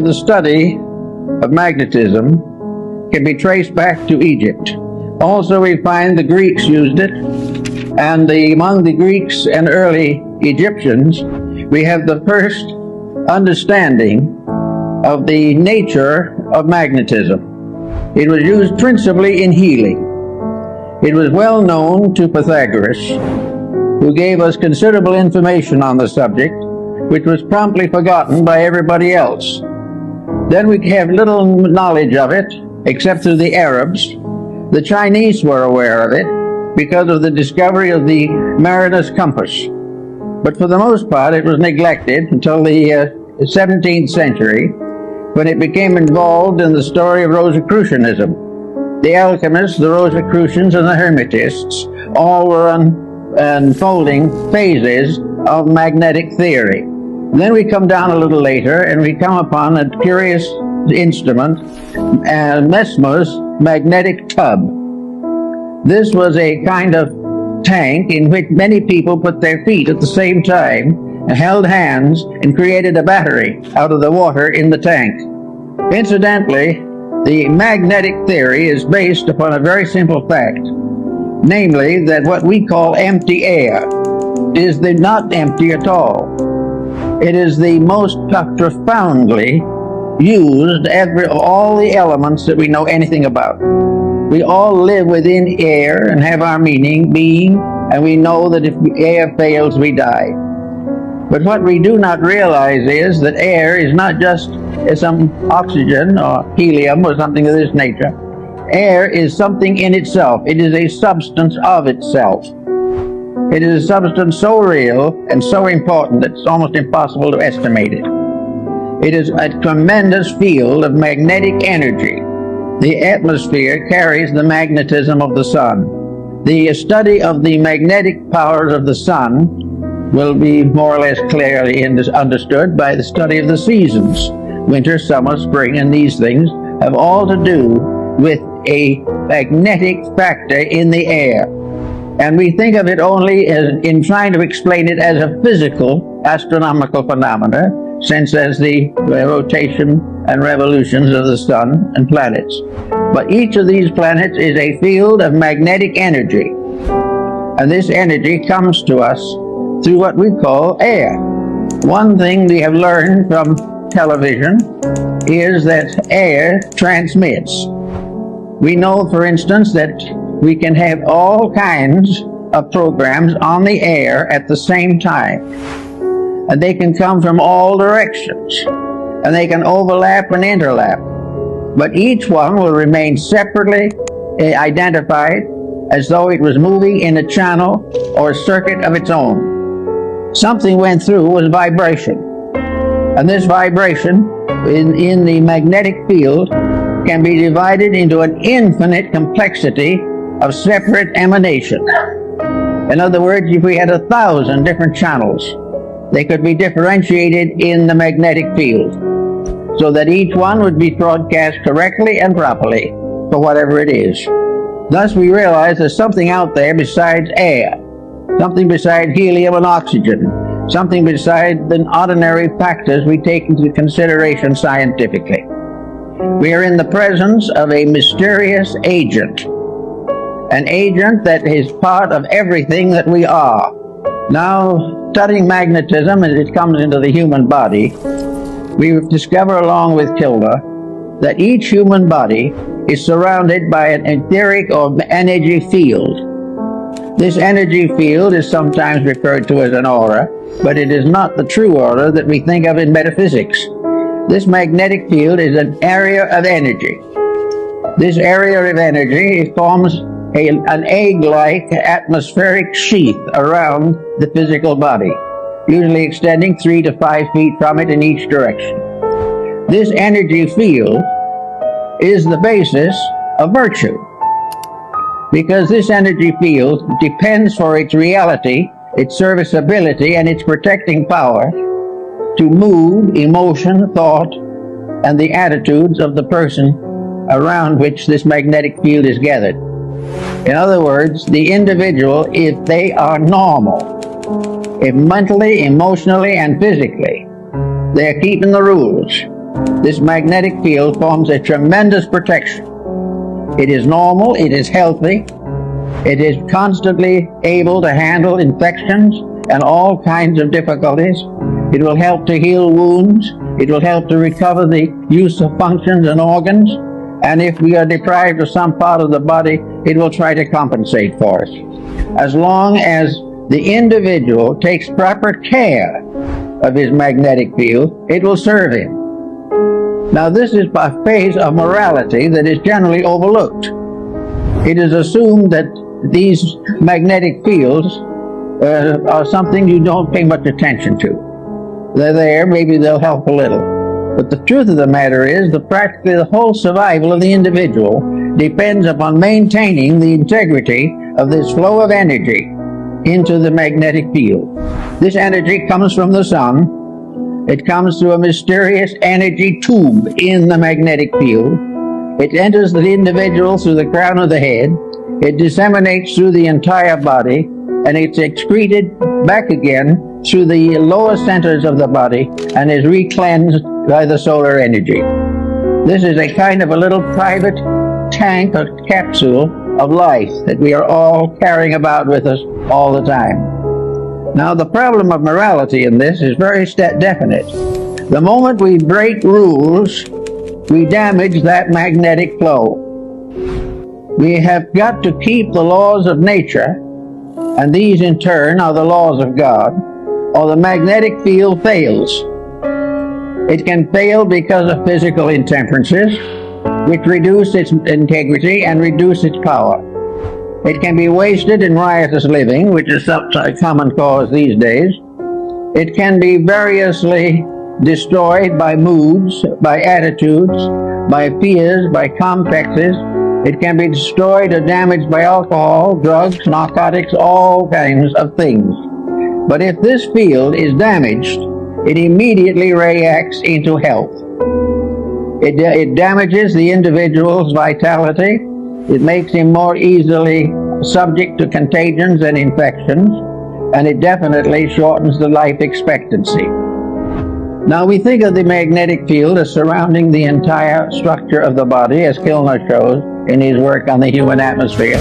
The study of magnetism can be traced back to Egypt. Also, we find the Greeks used it, and among the Greeks and early Egyptians, we have the first understanding of the nature of magnetism. It was used principally in healing. It was well known to Pythagoras, who gave us considerable information on the subject, which was promptly forgotten by everybody else. Then we have little knowledge of it, except through the Arabs. The Chinese were aware of it because of the discovery of the mariner's compass. But for the most part, it was neglected until the 17th century, when it became involved in the story of Rosicrucianism. The alchemists, the Rosicrucians, and the Hermetists all were unfolding phases of magnetic theory. Then we come down a little later and we come upon a curious instrument, Mesmer's magnetic tub. This was a kind of tank in which many people put their feet at the same time and held hands and created a battery out of the water in the tank. Incidentally, the magnetic theory is based upon a very simple fact, namely that what we call empty air is not empty at all. It is the most profoundly used all the elements that we know anything about. We all live within air and have our being, and we know that if air fails, we die. But what we do not realize is that air is not just some oxygen or helium or something of this nature. Air is something in itself. It is a substance of itself. It is a substance so real and so important that it's almost impossible to estimate it. It is a tremendous field of magnetic energy. The atmosphere carries the magnetism of the sun. The study of the magnetic powers of the sun will be more or less clearly understood by the study of the seasons. Winter, summer, spring, and these things have all to do with a magnetic factor in the air. And we think of it only in trying to explain it as a physical astronomical phenomena, since as the rotation and revolutions of the sun and planets. But each of these planets is a field of magnetic energy. And this energy comes to us through what we call air. One thing we have learned from television is that air transmits. We know, for instance, that we can have all kinds of programs on the air at the same time. And they can come from all directions. And they can overlap and interlap. But each one will remain separately identified as though it was moving in a channel or circuit of its own. Something went through was vibration. And this vibration in the magnetic field can be divided into an infinite complexity of separate emanation. In other words, if we had 1,000 different channels, they could be differentiated in the magnetic field so that each one would be broadcast correctly and properly for whatever it is. Thus we realize there's something out there besides air, something besides helium and oxygen, something besides the ordinary factors we take into consideration scientifically. We are in the presence of a mysterious agent, an agent that is part of everything that we are. Now, studying magnetism as it comes into the human body, we discover, along with Kilmer, that each human body is surrounded by an etheric or energy field. This energy field is sometimes referred to as an aura, but it is not the true aura that we think of in metaphysics. This magnetic field is an area of energy. This area of energy forms an egg-like atmospheric sheath around the physical body, usually extending 3 to 5 feet from it in each direction. This energy field is the basis of virtue, because this energy field depends for its reality, its serviceability, and its protecting power to move emotion, thought, and the attitudes of the person around which this magnetic field is gathered. In other words, the individual, if they are normal, if mentally, emotionally, and physically, they're keeping the rules, this magnetic field forms a tremendous protection. It is normal, it is healthy, it is constantly able to handle infections and all kinds of difficulties. It will help to heal wounds. It will help to recover the use of functions and organs. And if we are deprived of some part of the body, it will try to compensate for it. As long as the individual takes proper care of his magnetic field, it will serve him. Now, this is a phase of morality that is generally overlooked. It is assumed that these magnetic fields are something you don't pay much attention to. They're there, maybe they'll help a little. But the truth of the matter is that practically the whole survival of the individual depends upon maintaining the integrity of this flow of energy into the magnetic field. This energy comes from the sun. It comes through a mysterious energy tube in the magnetic field. It enters the individual through the crown of the head. It disseminates through the entire body, and it's excreted back again through the lower centers of the body and is re-cleansed by the solar energy. This is a kind of a little private tank or capsule of life that we are all carrying about with us all the time. Now, the problem of morality in this is very definite. The moment we break rules, we damage that magnetic flow. We have got to keep the laws of nature, and these in turn are the laws of God, or the magnetic field fails. It can fail because of physical intemperances, which reduce its integrity and reduce its power. It can be wasted in riotous living, which is a common cause these days. It can be variously destroyed by moods, by attitudes, by fears, by complexes. It can be destroyed or damaged by alcohol, drugs, narcotics, all kinds of things. But if this field is damaged, it immediately reacts into health. It damages the individual's vitality. It makes him more easily subject to contagions and infections, and it definitely shortens the life expectancy. Now, we think of the magnetic field as surrounding the entire structure of the body, as Kilner shows in his work on the human atmosphere.